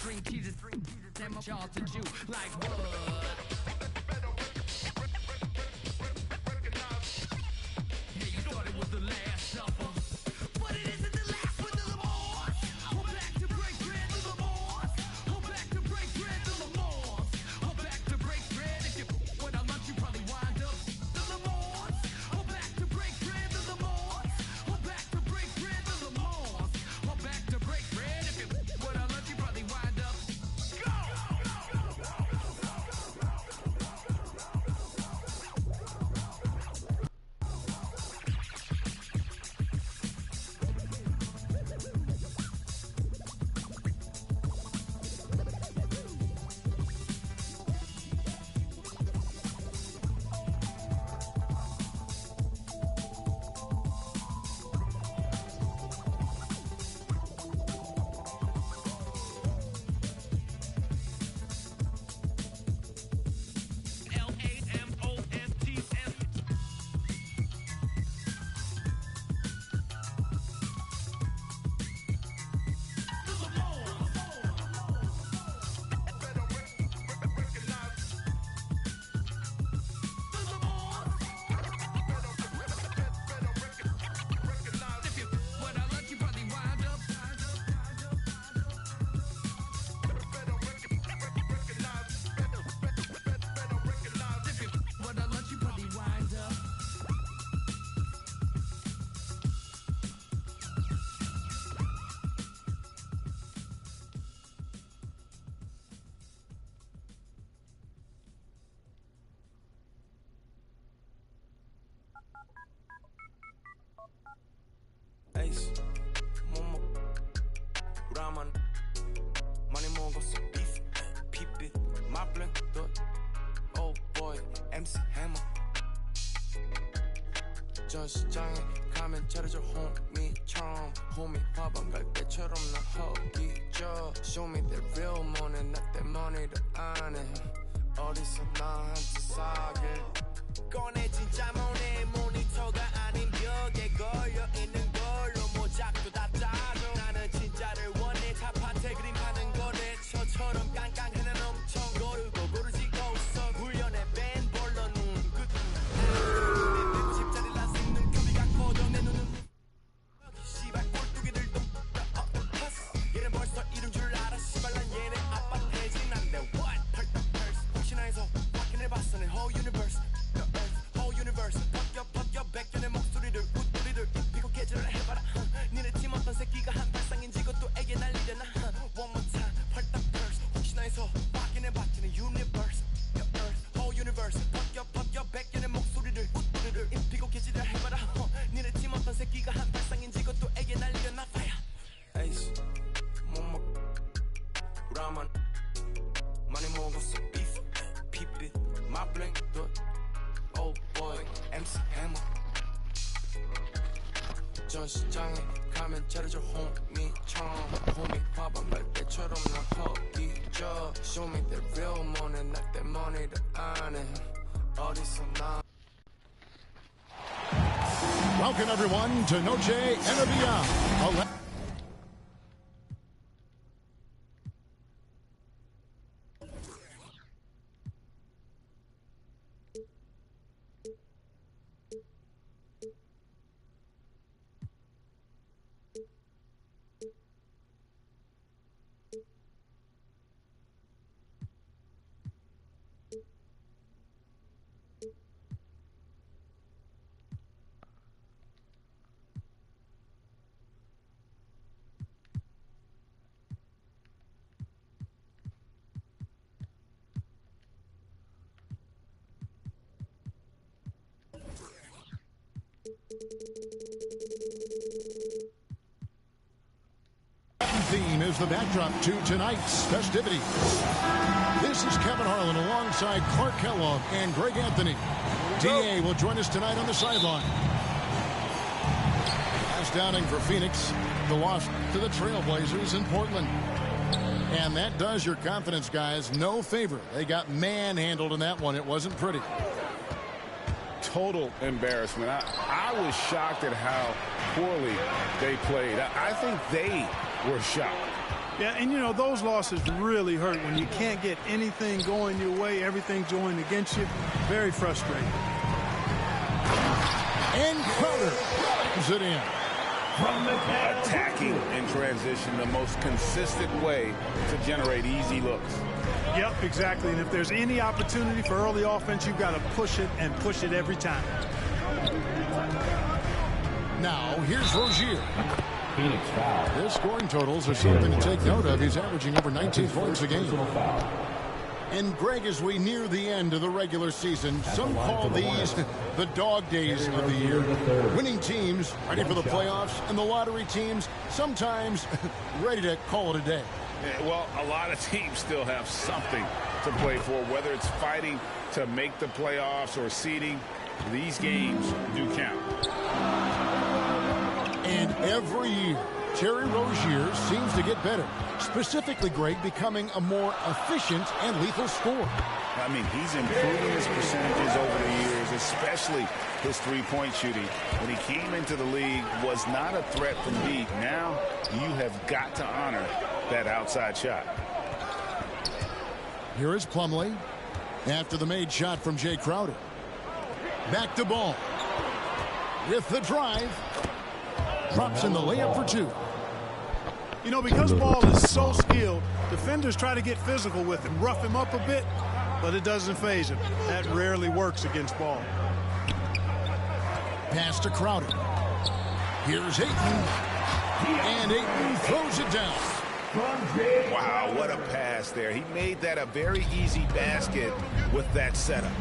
String teasers, them y'all to do like what? Yeah, you thought it was the last supper, but it isn't the last with the Lamars. We're back to break bread with the Lamars. We're back to break bread with the Lamars. We're back to break bread. If you went on lunch, you probably wind up the Lamars. We're back to break bread with the Lamars. We're back to break bread with the Lamars. We're back to break bread. If you went on lunch, you probably wind up. Go! Ace, Momo, Raman, Money Mongo, so beef, peep it, my blink, oh boy, MC Hammer. 전시장에 가면 차려줘 홈이처럼 홈이 화방 갈 때처럼 나 허기져 Show me the real money, not that money를 안 해 어디서 나한테 사길 꺼내 진짜 모네 모니터가 아닌 벽에 걸려 있는 걸로 모작도 다 짜줘 나는 진짜를 원해 타파테 그림하는 거래 저처럼 깡깡해는 엄청 고르고 고르지고 있어 훈련에 뺀 볼러 눈 끝. 내 110짜리 라식 눈교비가 커져 내 눈은 씨발 꼴뚜기들도 얘는 벌써 이름 줄 알아 씨발 난 얘네 아빠 대진 난데 what 펄떡 펄스 혹시나 해서 확인해봤어 내 whole universe whole universe 벗겨 백견의 목소리를 웃소리를 입히고 개질을 해봐라 니네 팀 어떤 새끼가 한 발상인지 그것도 애게 날리려나 one more time 펄떡 펄스 혹시나 해서 확인해봤지 내 universe whole universe 벗겨 백견의 목소리를 웃소리를 입히고 개질을 해봐라 니네 팀 어떤 새끼가 한 발상인지 그것도 애게 날리려나 fire Ace 모모 라만 많이 먹었어 beef 피피 my blink oh boy MC Hammer 전시장에 가면 차려줘 홈이처럼 홈이 화방 갈 때처럼 나 허기져 Show me the real money not that money를 안 해 어디서 나 Welcome everyone to Noche and Beyond. Theme is the backdrop to tonight's festivities. This is Kevin Harlan alongside Clark Kellogg and Greg Anthony. DA will join us tonight on the sideline. Last downing for Phoenix, the loss to the Trailblazers in Portland. And that does your confidence, guys, no favor. They got manhandled in that one. It wasn't pretty. Total embarrassment. I was shocked at how poorly they played. I think they were shocked. Yeah, and you know, those losses really hurt when you can't get anything going your way, everything's going against you. Very frustrating. And Crowder brings it in. Attacking in transition, the most consistent way to generate easy looks. Yep, exactly. And if there's any opportunity for early offense, you've got to push it and push it every time. Now, here's Rozier. Phoenix foul. His scoring totals are something to take note of. He's averaging over 19 points a game. And, Greg, as we near the end of the regular season, some call these the dog days of the year. Winning teams ready for the playoffs, and the lottery teams sometimes ready to call it a day. Yeah, well, a lot of teams still have something to play for, whether it's fighting to make the playoffs or seeding. These games do count. And every year, Terry Rozier seems to get better. Specifically, Greg, becoming a more efficient and lethal scorer. I mean, he's improving his percentages over the years, especially his three-point shooting. When he came into the league, was not a threat from deep. Now, you have got to honor that outside shot. Here is Plumlee after the made shot from Jay Crowder. Back to Ball. With the drive. Drops in the layup for two. You know, because Ball is so skilled, defenders try to get physical with him, rough him up a bit, but it doesn't faze him. That rarely works against Ball. Pass to Crowder. Here's Ayton. And Ayton throws it down. Wow, what a pass there. He made that a very easy basket with that setup.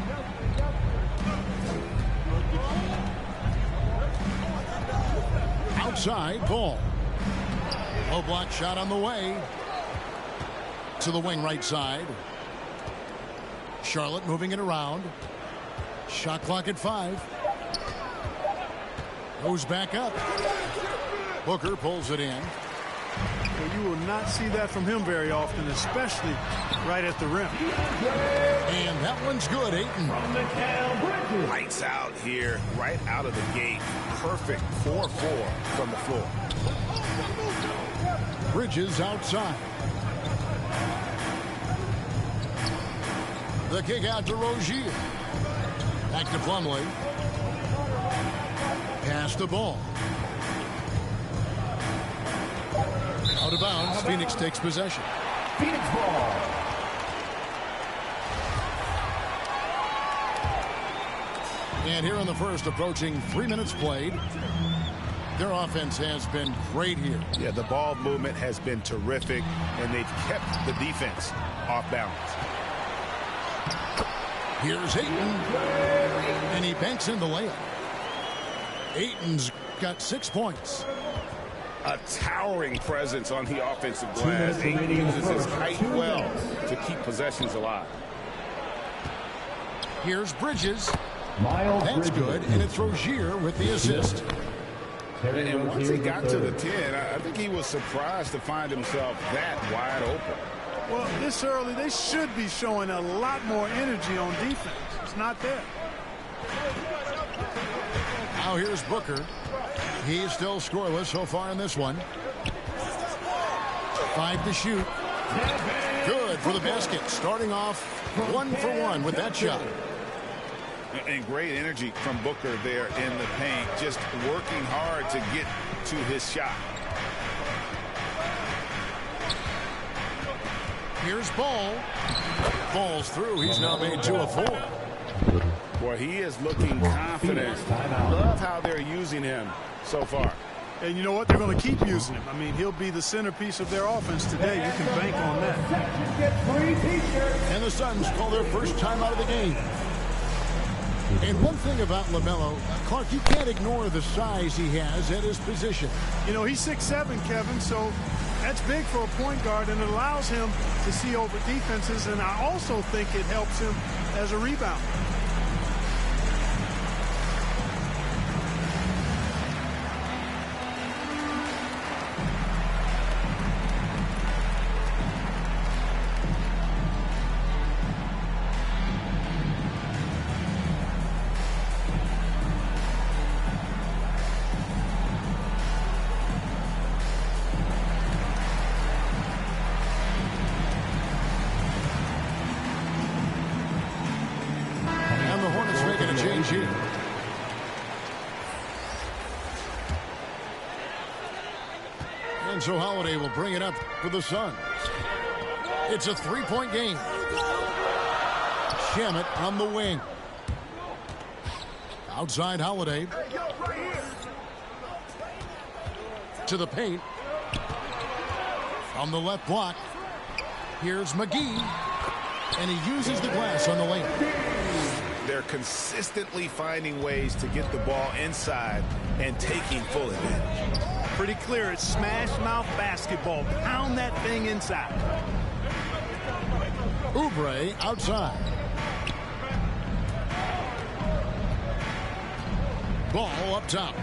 Outside, Ball. Low block shot on the way. To the wing right side. Charlotte moving it around. Shot clock at 5. Goes back up. Booker pulls it in. Well, you will not see that from him very often, especially right at the rim. And that one's good, Ayton. Lights out here, right out of the gate. Perfect 4-4 from the floor. Bridges outside. The kick out to Rozier. Back to Plumlee. Pass the ball. Out of bounds. Phoenix takes possession. Phoenix ball. And here in the first, approaching 3 minutes played. Their offense has been great here. Yeah, the ball movement has been terrific, and they've kept the defense off balance. Here's Ayton. And he banks in the layup. Ayton's got 6 points. A towering presence on the offensive glass. He uses his height well to keep possessions alive. Here's Bridges. Miles That's Bridges. good, and it's Rozier with the assist. And once he got to the 10, I think he was surprised to find himself that wide open. Well, this early, they should be showing a lot more energy on defense. It's not there. Now here's Booker. He's still scoreless so far in this one. 5 to shoot. Good for the basket. Starting off 1 for 1 with that shot. And great energy from Booker there in the paint. Just working hard to get to his shot. Here's Ball. Ball's through. He's now made 2 of 4. Boy, he is looking confident. Love how they're using him so far. And you know what? They're going to keep using him. I mean, he'll be the centerpiece of their offense today. You can bank on that. And the Suns call their first time out of the game. And one thing about LaMelo, Clark, you can't ignore the size he has at his position. You know, he's 6'7", Kevin, so that's big for a point guard, and it allows him to see over defenses, and I also think it helps him as a rebounder. line, so Holiday will bring it up for the Suns. It's a three-point game. Shamet on the wing. Outside Holiday. To the paint. From the left block. Here's McGee. And he uses the glass on the lane. They're consistently finding ways to get the ball inside and taking full advantage. Pretty clear. It's smash mouth basketball. Pound that thing inside. Oubre outside. Ball up top.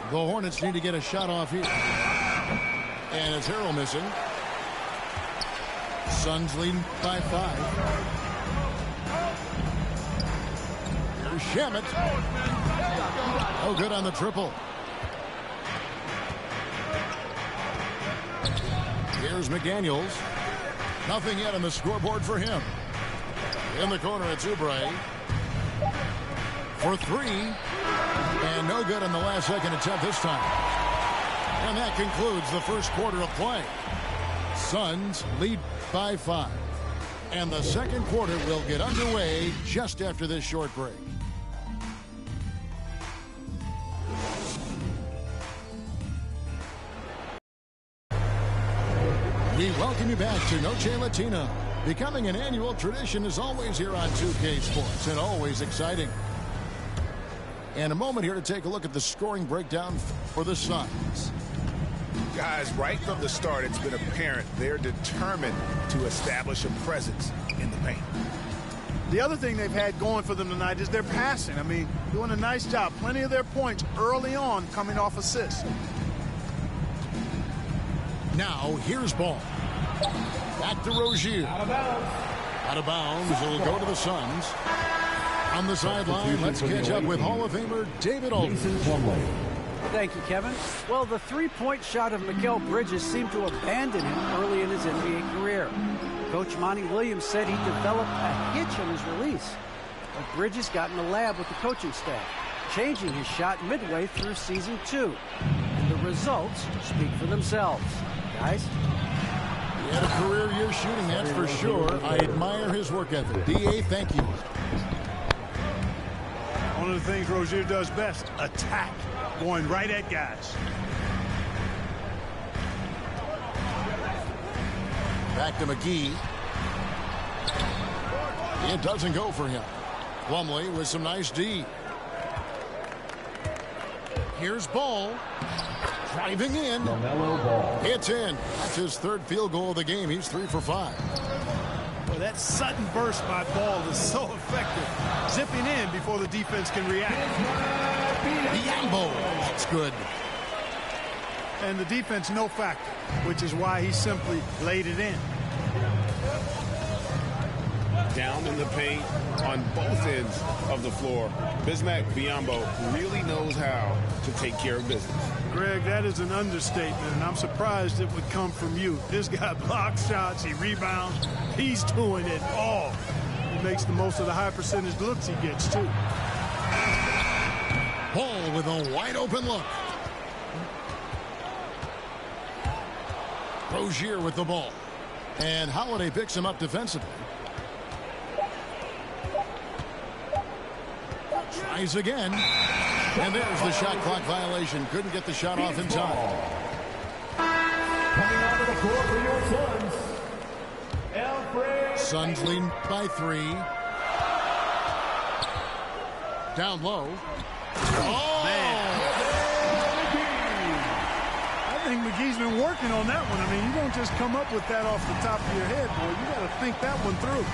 The Hornets need to get a shot off here. And it's Harrell missing. Suns leading by 5. Here's Shamet. Oh, good on the triple. Here's McDaniels. Nothing yet on the scoreboard for him. In the corner, it's Oubre. For 3. And no good on the last second attempt this time. And that concludes the first quarter of play. Suns lead by 5. And the second quarter will get underway just after this short break. We welcome you back to Noche Latina. Becoming an annual tradition is always here on 2K Sports and always exciting. And a moment here to take a look at the scoring breakdown for the Suns. Guys, right from the start, it's been apparent they're determined to establish a presence in the paint. The other thing they've had going for them tonight is their passing. I mean, doing a nice job. Plenty of their points early on coming off assists. Now, here's ball. Back to Rozier. Out of bounds. Out of bounds. It'll go to the Suns. On the sideline, let's catch up with Hall of Famer David Aldridge. Thank you, Kevin. Well, the three-point shot of Mikal Bridges seemed to abandon him early in his NBA career. Coach Monty Williams said he developed a hitch on his release. But Bridges got in the lab with the coaching staff, changing his shot midway through season 2. And the results speak for themselves. Guys? He had a career year shooting, that's for sure. I admire his work ethic. D.A., thank you. One of the things Rozier does best, attack, going right at guys. Back to McGee. It doesn't go for him. Plumlee with some nice D. Here's Ball. Driving in. It's in. That's his third field goal of the game. He's 3 for 5. Well, that sudden burst by Ball is so effective. Zipping in before the defense can react. Biombo. That's good. And the defense no factor, which is why he simply laid it in. Down in the paint on both ends of the floor. Bismack Biyombo really knows how to take care of business. Greg, that is an understatement, and I'm surprised it would come from you. This guy blocks shots, he rebounds, he's doing it all. He makes the most of the high percentage looks he gets, too. Ball with a wide open look. Rozier with the ball. And Holiday picks him up defensively. Tries again. And there's the shot clock violation. Couldn't get the shot off in time. Coming out of the court for your Suns, Alfred. Suns lead by 3. Down low. Oh! Man. I think McGee's been working on that one. I mean, you don't just come up with that off the top of your head, boy. You got to think that one through.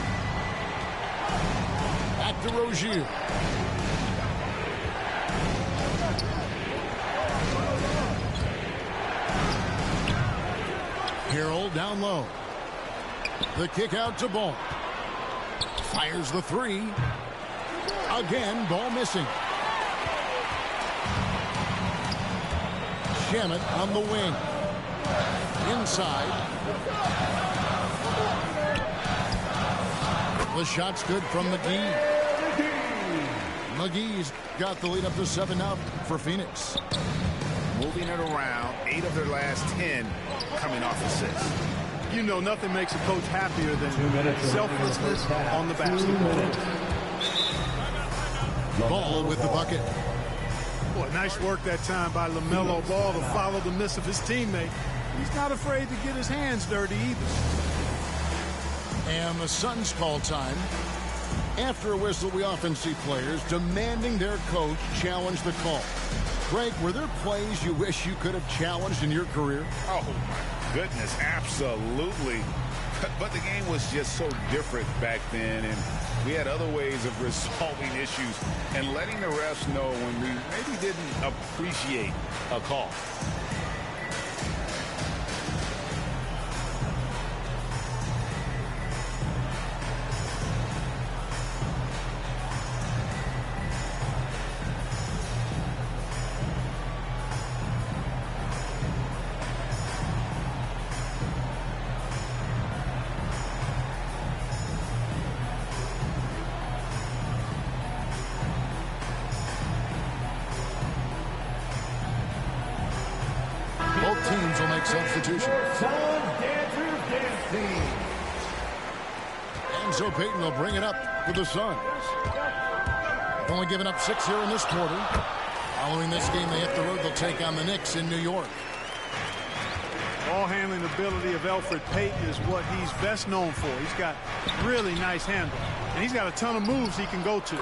Back to Rozier. Harrell down low. The kick out to Ball. Fires the 3. Again, Ball missing. Shamet on the wing. Inside. The shot's good from McGee. McGee's got the lead up to 7 now for Phoenix. Moving it around, 8 of their last 10 coming off assists. You know, nothing makes a coach happier than selflessness on the basketball. Ball with the bucket. Boy, nice work that time by LaMelo Ball to follow the miss of his teammate. He's not afraid to get his hands dirty either. And the Suns call time. After a whistle, we often see players demanding their coach challenge the call. Greg, were there plays you wish you could have challenged in your career? Oh, my goodness, absolutely. But the game was just so different back then, and we had other ways of resolving issues and letting the refs know when we maybe didn't appreciate a call. Both teams will make substitutions. Enzo Payton will bring it up for the Suns. Only giving up 6 here in this quarter. Following this game, they hit the road. They'll take on the Knicks in New York. Ball handling ability of Elfrid Payton is what he's best known for. He's got really nice handle, and he's got a ton of moves he can go to.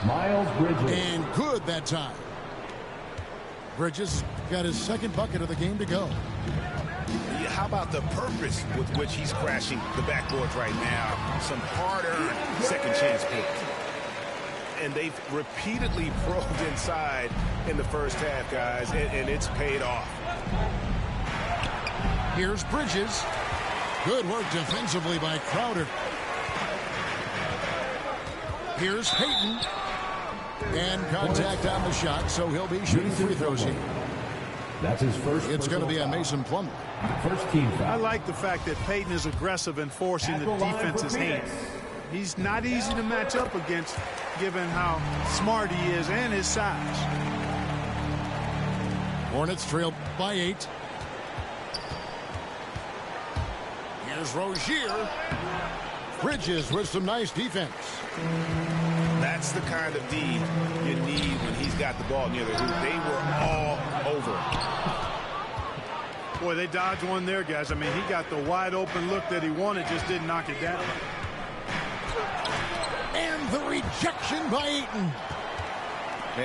Miles Bridges. And good that time. Bridges got his second bucket of the game to go. How about the purpose with which he's crashing the backboards right now? Some hard-earned second chance picks. And they've repeatedly probed inside in the first half, guys, and it's paid off. Here's Bridges. Good work defensively by Crowder. Here's Payton. And contact on the shot, so he'll be shooting free throws here. That's his first. It's going to be a Mason Plumlee. First team foul. I like the fact that Payton is aggressive in forcing the defense's hand. He's not easy to match up against, given how smart he is and his size. Hornets trail by 8. Here's Rozier. Bridges with some nice defense. That's the kind of D you need when he's got the ball near the hoop. They were all over. Boy, they dodged one there, guys. I mean, he got the wide open look that he wanted, just didn't knock it down. And the rejection by Ayton.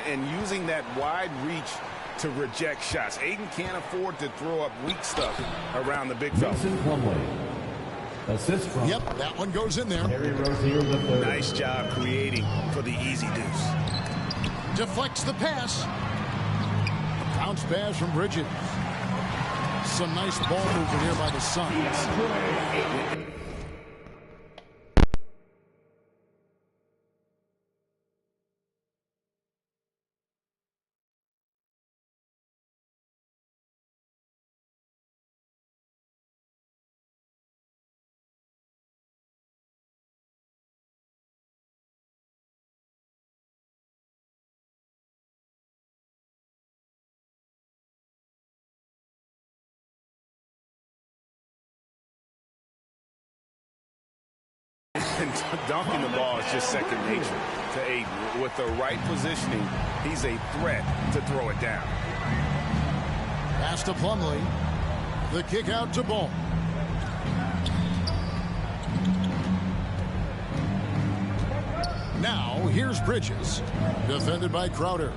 And using that wide reach to reject shots. Ayton can't afford to throw up weak stuff around the big fella. Mason Plumlee. Assist from. Yep, that one goes in there. Harry Rozier III. Nice job creating for the easy deuce. Deflects the pass. Bounce pass from Bridges. Some nice ball movement here by the Suns. And dunking the ball is just second nature to Ayton. With the right positioning, he's a threat to throw it down. Pass to Plumlee. The kick out to Ball. Now, here's Bridges. Defended by Crowder.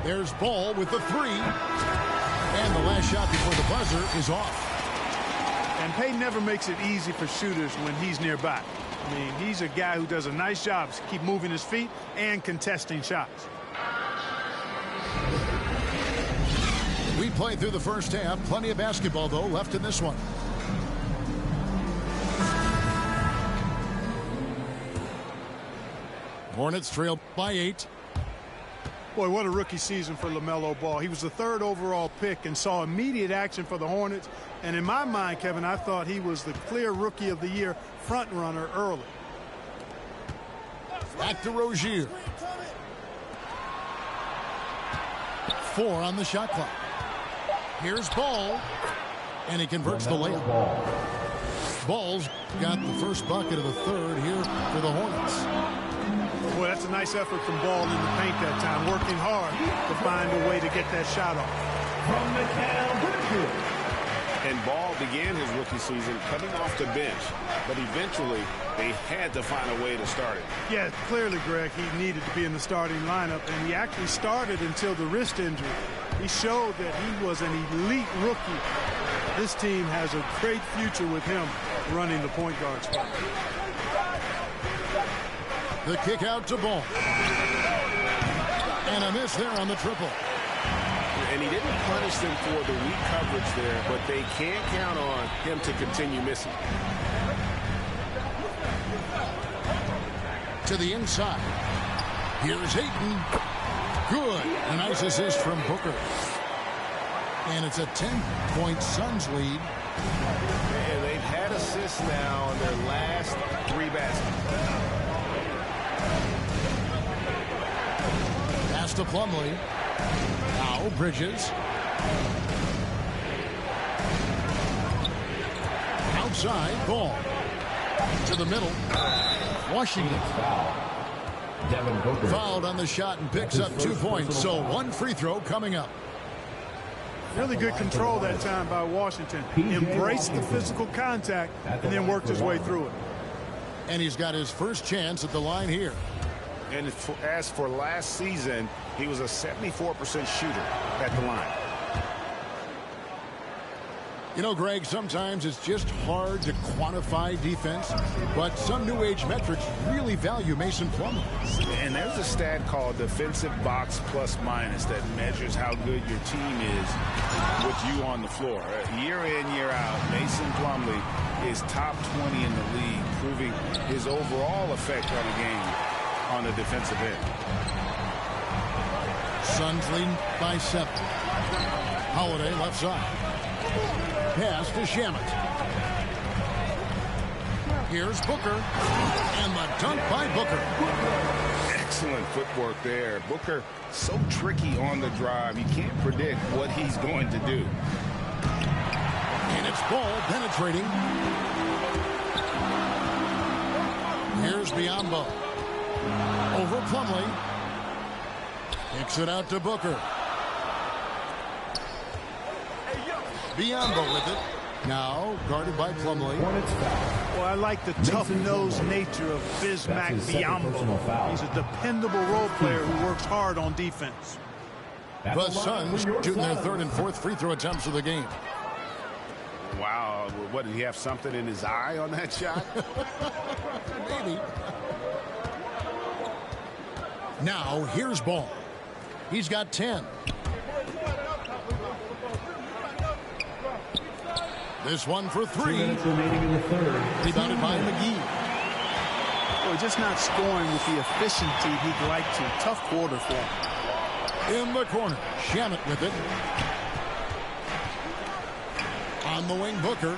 There's Ball with the 3. And the last shot before the buzzer is off. And Payton never makes it easy for shooters when he's nearby. I mean, he's a guy who does a nice job to keep moving his feet and contesting shots. We played through the first half. Plenty of basketball, though, left in this one. Hornets trail by 8. Boy, what a rookie season for LaMelo Ball. He was the 3rd overall pick and saw immediate action for the Hornets. And in my mind, Kevin, I thought he was the clear Rookie of the Year front runner early. Back to Rozier. 4 on the shot clock. Here's Ball. And he converts the layup. Ball's got the first bucket of the 3rd here for the Hornets. Boy, that's a nice effort from Ball in the paint that time, working hard to find a way to get that shot off. From the And Ball began his rookie season coming off the bench, but eventually they had to find a way to start it. Yeah, clearly, Greg, he needed to be in the starting lineup, and he actually started until the wrist injury. He showed that he was an elite rookie. This team has a great future with him running the point guard spot. The kick out to Ball. And a miss there on the triple. And he didn't punish them for the weak coverage there, but they can't count on him to continue missing. To the inside. Here's Ayton. Good. A nice assist from Booker. And it's a 10-point Suns lead. And they've had assists now on their last 3 baskets. Pass to Plumlee. Now Bridges. Outside, Ball. To the middle. Washington. Devin Booker. Fouled on the shot and picks up 2 points. So 1 free throw coming up. Really good control that time by Washington. Embraced the physical contact and then worked his way through it. And he's got his first chance at the line here. And as for last season, he was a 74% shooter at the line. You know, Greg, sometimes it's just hard to quantify defense, but some new age metrics really value Mason Plumlee. And there's a stat called defensive box plus minus that measures how good your team is with you on the floor. Year in, year out, Mason Plumlee is top 20 in the league, proving his overall effect on a game on the defensive end. Suns leading by 7. Holiday left side. Pass to Shamet. Here's Booker. And the dunk by Booker. Excellent footwork there. Booker so tricky on the drive. You can't predict what he's going to do. And it's Ball penetrating. Here's Biyombo. Over Plumlee. Kicks it out to Booker. Biyombo with it. Now guarded by Plumlee. Well, I like the tough-nosed nature of Bismack Biyombo. He's a dependable role player who works hard on defense. The Suns shooting their 3rd and 4th free throw attempts of the game. Wow. What, did he have something in his eye on that shot? Maybe. Now here's Ball. He's got 10. This one for 3. 2 minutes remaining in the 3rd. Rebounded by McGee. Boy, just not scoring with the efficiency he'd like to. Tough quarter for him. In the corner. Shamet with it. On the wing, Booker.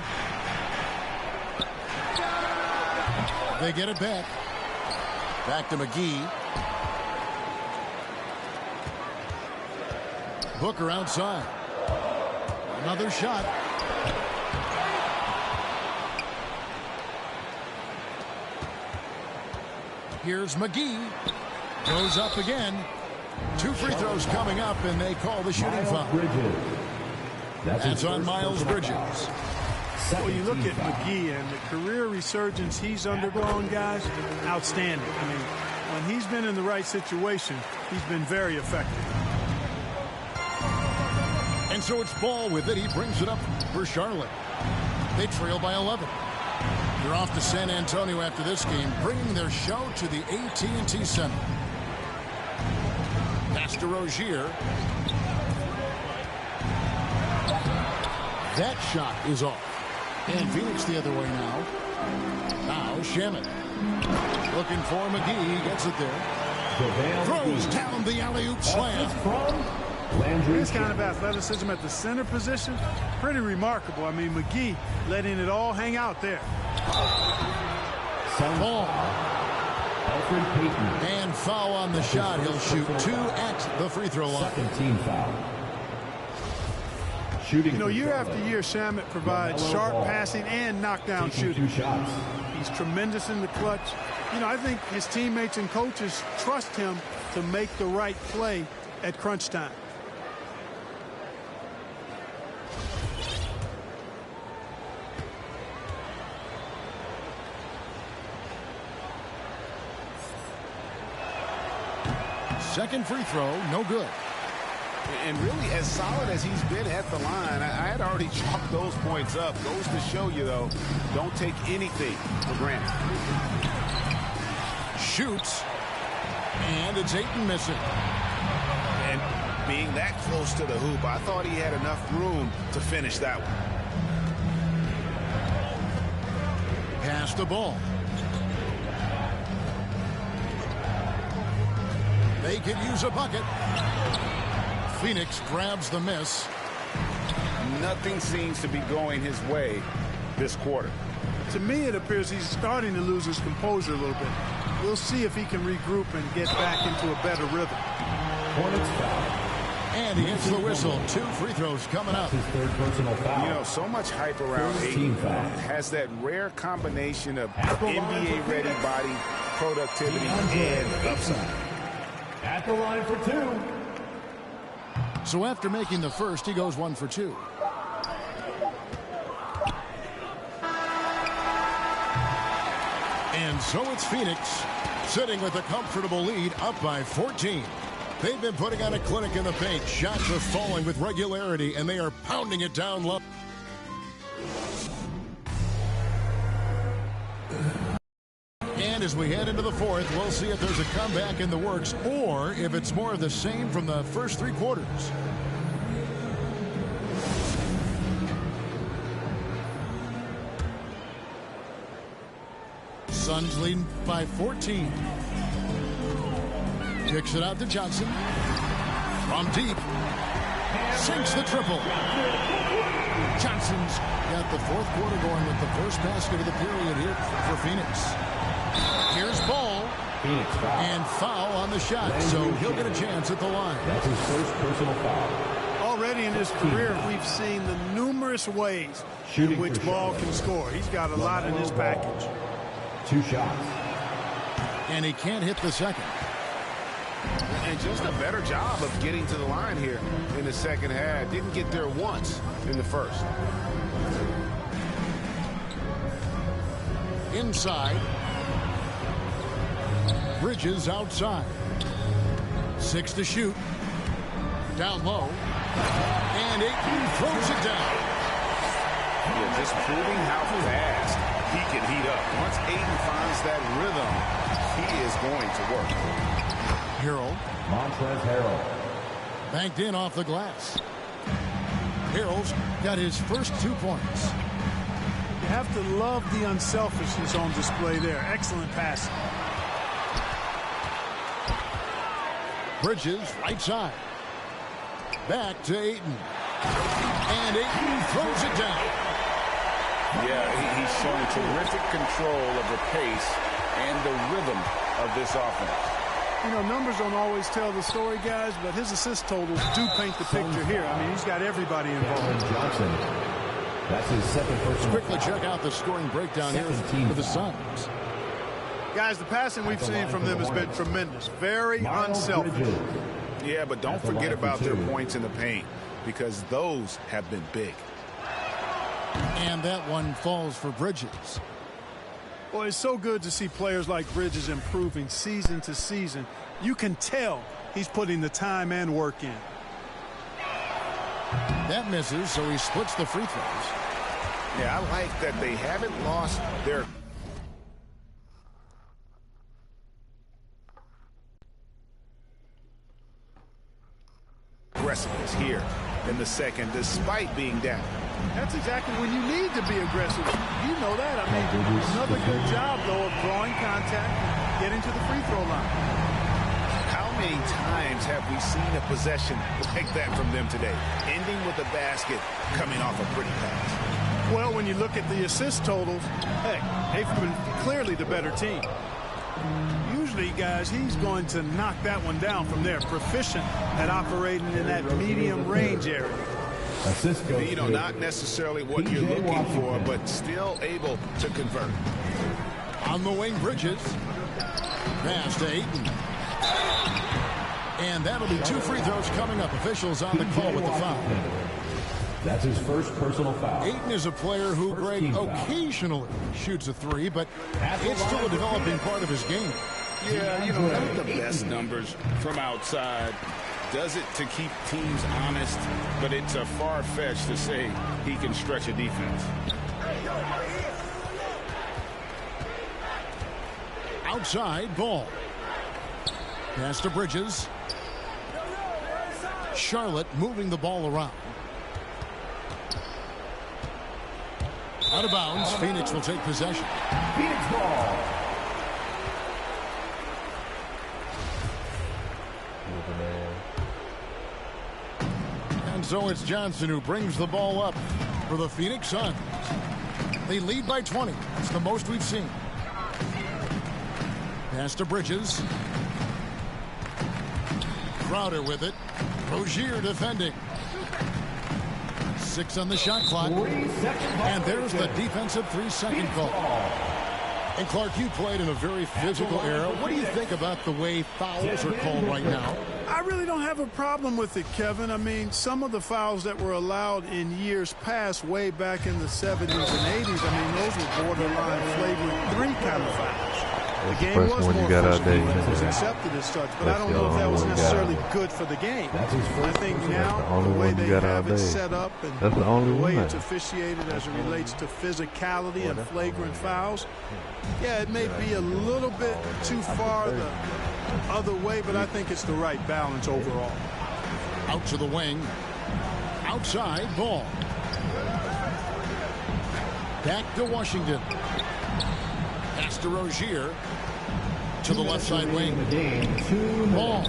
They get it back. Back to McGee. Booker outside. Another shot. Here's McGee. Goes up again. 2 free throws coming up, and they call the shooting foul. That's on Miles Bridges. Well, you look at McGee and the career resurgence he's undergone, guys, outstanding. I mean, when he's been in the right situation, he's been very effective. And so it's Ball with it. He brings it up for Charlotte. They trail by 11. They're off to San Antonio after this game, bringing their show to the AT&T Center. Pass to Rozier. That shot is off. And Phoenix the other way now. Now Shamet. Looking for McGee. He gets it there. Throws down the alley-oop slam. This kind of athleticism at the center position, pretty remarkable. I mean, McGee letting it all hang out there. Ball. And foul on the shot. He'll shoot 2 at the free throw line. Second team foul. Shooting. You know, year after year, Shamet provides sharp passing and knockdown shooting. 2 shots. He's tremendous in the clutch. You know, I think his teammates and coaches trust him to make the right play at crunch time. Second free throw, no good. And really, as solid as he's been at the line, I had already chalked those points up. Goes to show you, though, don't take anything for granted. Shoots. And it's Ayton missing. And being that close to the hoop, I thought he had enough room to finish that one. Pass the ball. They could use a bucket. Phoenix grabs the miss. Nothing seems to be going his way this quarter. To me, it appears he's starting to lose his composure a little bit. We'll see if he can regroup and get back into a better rhythm. Hornets foul. And he gets the whistle. 2 free throws coming up. His third personal foul. You know, so much hype around Ayton. Has that rare combination of NBA-ready body, productivity, and upside. At the line for 2. So after making the first, he goes 1 for 2. And so it's Phoenix sitting with a comfortable lead, up by 14. They've been putting on a clinic in the paint. Shots are falling with regularity, and they are pounding it down low. And as we head into the fourth, we'll see if there's a comeback in the works or if it's more of the same from the first 3 quarters. Suns leading by 14. Kicks it out to Johnson. From deep. Sinks the triple. Johnson's got the fourth quarter going with the first basket of the period here for Phoenix. Here's Ball. Phoenix foul. And foul on the shot, so he'll get a chance at the line. That's his first personal foul. Already in his career, we've seen the numerous ways in which Ball can score. He's got a lot in his package. 2 shots. And he can't hit the second. And just a better job of getting to the line here in the second half. Didn't get there once in the first. Inside. Bridges outside. 6 to shoot. Down low. And Ayton throws it down. Yeah, just proving how fast he can heat up. Once Ayton finds that rhythm, he is going to work. Harrell. Montrezl Harrell. Banked in off the glass. Harrell's got his first 2 points. You have to love the unselfishness on display there. Excellent passing. Bridges, right side. Back to Ayton. And Ayton throws it down. Yeah, he's showing terrific control of the pace and the rhythm of this offense. You know, numbers don't always tell the story, guys, but his assist totals do paint the picture here. I mean, he's got everybody involved. Johnson. That's his second personal Quickly foul. check out the scoring breakdown here for the Suns. Guys, the passing we've seen from them has been tremendous. Very unselfish. Yeah, but don't forget about their points in the paint, because those have been big. And that one falls for Bridges. Well, it's so good to see players like Bridges improving season to season. You can tell he's putting the time and work in. That misses, so he splits the free throws. Yeah, I like that they haven't lost their aggressiveness here in the second, despite being down. That's exactly when you need to be aggressive. You know that. I mean, another good job, though, of drawing contact and getting to the free throw line. many times have we seen a possession like that from them today? Ending with a basket, coming off a pretty pass. Well, when you look at the assist totals, hey, they've been clearly the better team. Usually, guys, he's going to knock that one down from there. Proficient at operating in that medium range area. Assist goes You know, to not necessarily what you're PJ looking for, Washington. but still able to convert. On the wing, Bridges. Pass to Ayton. And that'll be 2 free throws coming up. Officials on the call with the foul. That's his first personal foul. Ayton is a player who, Greg, team foul. occasionally shoots a 3, but it's still a developing part of his game. Yeah, you know, not the best numbers from outside. Does it to keep teams honest, but it's a far-fetched to say he can stretch a defense. Outside ball. Pass to Bridges. Charlotte moving the ball around. Out of bounds. Phoenix will take possession. Phoenix ball. And so it's Johnson who brings the ball up for the Phoenix Suns. They lead by 20. It's the most we've seen. Pass to Bridges. Crowder with it. Rozier defending. 6 on the shot clock. And there's the defensive 3-second call. And Clark, you played in a very physical era. What do you think about the way fouls are called right now? I really don't have a problem with it, Kevin. I mean, some of the fouls that were allowed in years past, way back in the 70s and 80s, I mean, those were borderline flagrant 3 kind of fouls. The game was more physical and it was accepted as such, but I don't know if that was necessarily good for the game. I think now, the way they have it set up and the way it's officiated as it relates to physicality and flagrant fouls, yeah, it may be a little bit too far the other way, but I think it's the right balance overall. Out to the wing. Outside ball. Back to Washington. Pass to Rozier. To the left side wing. Ball.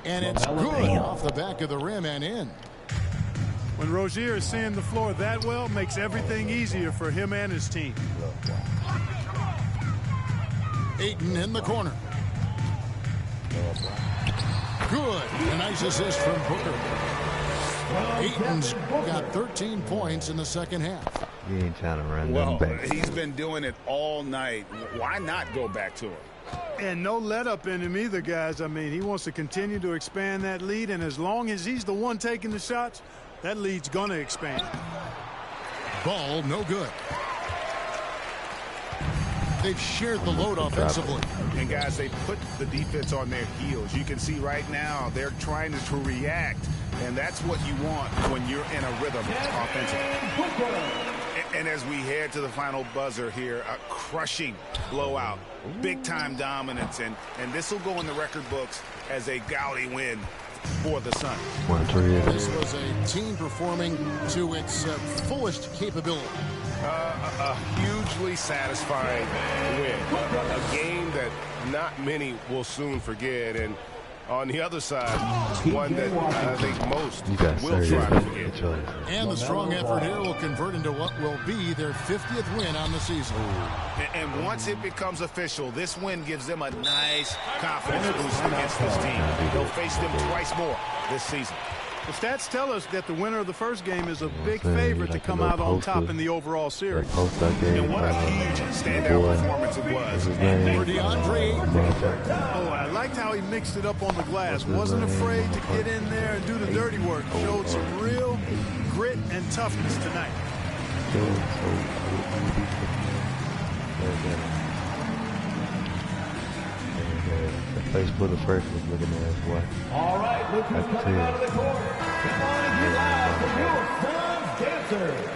And it's good off the back of the rim and in. When Rozier is seeing the floor that well, makes everything easier for him and his team. Ayton in the corner. Good. A nice assist from Booker. Ayton's got 13 points in the second half. He ain't trying to run Well, them back. he's been doing it all night. Why not go back to him? And no let up in him either, guys. I mean, he wants to continue to expand that lead, and as long as he's the one taking the shots, that lead's going to expand. Ball no good. They've shared the load offensively. And guys, they put the defense on their heels. You can see right now they're trying to react, and that's what you want when you're in a rhythm offensively. And as we head to the final buzzer here, a crushing blowout, big-time dominance, and this will go in the record books as a gaudy win for the Suns. This was a team performing to its fullest capability. A hugely satisfying win. A game that not many will soon forget. And on the other side, one that I think most will try to forget. And the strong effort here will convert into what will be their 50th win on the season. And once it becomes official, this win gives them a nice confidence boost against this team. They'll face them twice more this season. The stats tell us that the winner of the first game is a big favorite to come out on top in the overall series. And what a huge standout performance it was. For DeAndre Ayton. Oh, I liked how he mixed it up on the glass. Wasn't afraid to get in there and do the dirty work. Showed some real grit and toughness tonight. Facebook first was looking at us, boy. All right, look who's coming out of the court. Come on and get live for your Suns dancers.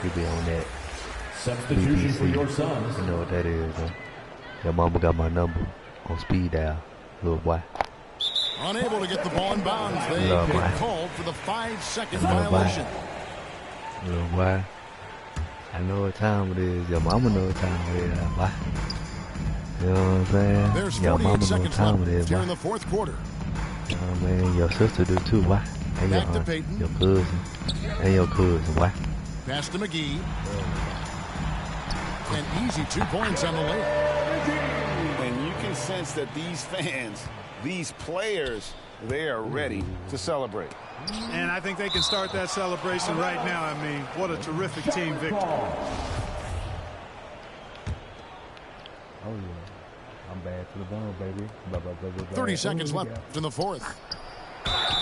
He be on that. Substitution for your Suns. You know what that is, huh? Your mama got my number on speed dial, little boy. Unable to get the ball in bounds. They Little boy. get called for the 5-second Little boy. violation. Little boy. I know what time it is. Your mama know what time it is, boy. You know what I'm saying? There's Your 48 mama know seconds time it left is, here boy. in the fourth quarter. You know what I mean? Your sister do too, why? And your Back to aunt, Peyton. your cousin, and your cousin, why? Pass to McGee. An easy 2 points on the layup. And you can sense that these fans, these players, they are ready to celebrate. And I think they can start that celebration right now. I mean, what a terrific team victory. Oh, yeah. I'm bad to the bone, baby. Blah, blah, blah, blah, blah. 30 seconds Ooh, left yeah. in the fourth.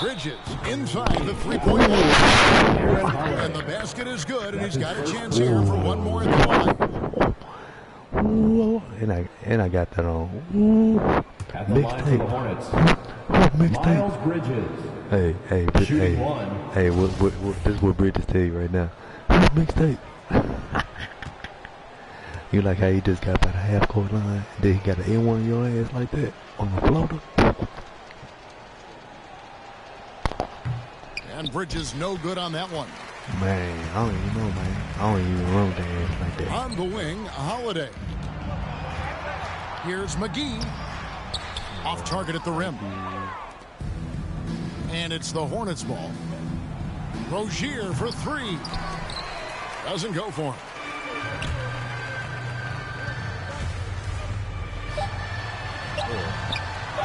Bridges inside the 3-point line. And the basket is good, and he's got a chance here for one more at the line. Ooh, and I got that on. Ooh, At the line for the Hornets, Miles Bridges. Hey, Shooting one. Hey, this is what Bridges tell you right now. Mixtape. You like how he just got by the half-court line, then he got an N1 on your ass like that on the floater. And Bridges no good on that one. Man, I don't even know, man. I don't even run with the ass like that. On the wing, Holiday. Here's McGee. Off target at the rim. And it's the Hornets ball. Rozier for 3. Doesn't go for him.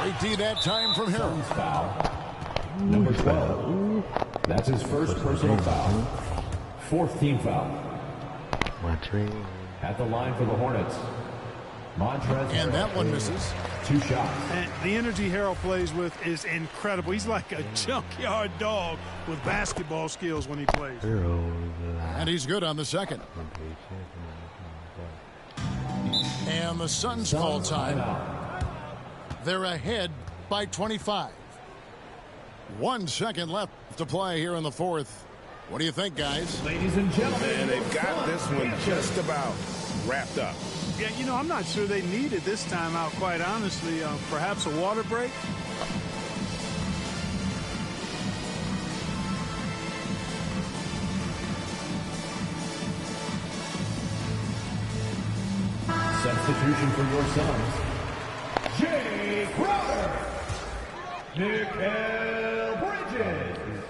Great D that time from Harrell. Foul. Number 12. That's his first personal foul. Fourth team foul. Montreal. At the line for the Hornets, Montrezl. And that one misses. 2 shots. And the energy Harrell plays with is incredible. He's like a junkyard dog with basketball skills when he plays. And he's good on the second. And the Suns call time. They're ahead by 25. 1 second left to play here in the fourth. What do you think, guys? Ladies and gentlemen, And they've got this one just about wrapped up. Yeah, you know, I'm not sure they needed this timeout, quite honestly. Perhaps a water break? substitution for your Suns, Jay Crowder, Mikal Bridges.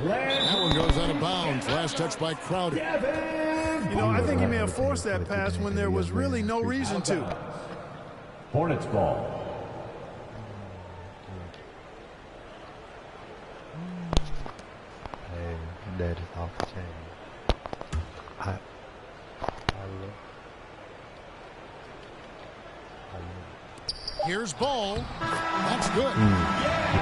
That one goes out of bounds. Last touch by Crowder. You know, I think he may have forced that pass when there was really no reason to. Hornets ball. Hey, that is off the chain. Here's Ball. That's good.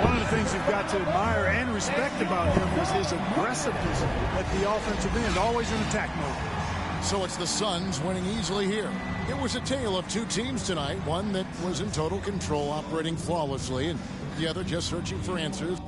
One of the things you've got to admire and respect about him is his aggressiveness at the offensive end, always in attack mode. So it's the Suns winning easily here. It was a tale of two teams tonight, one that was in total control, operating flawlessly, and the other just searching for answers.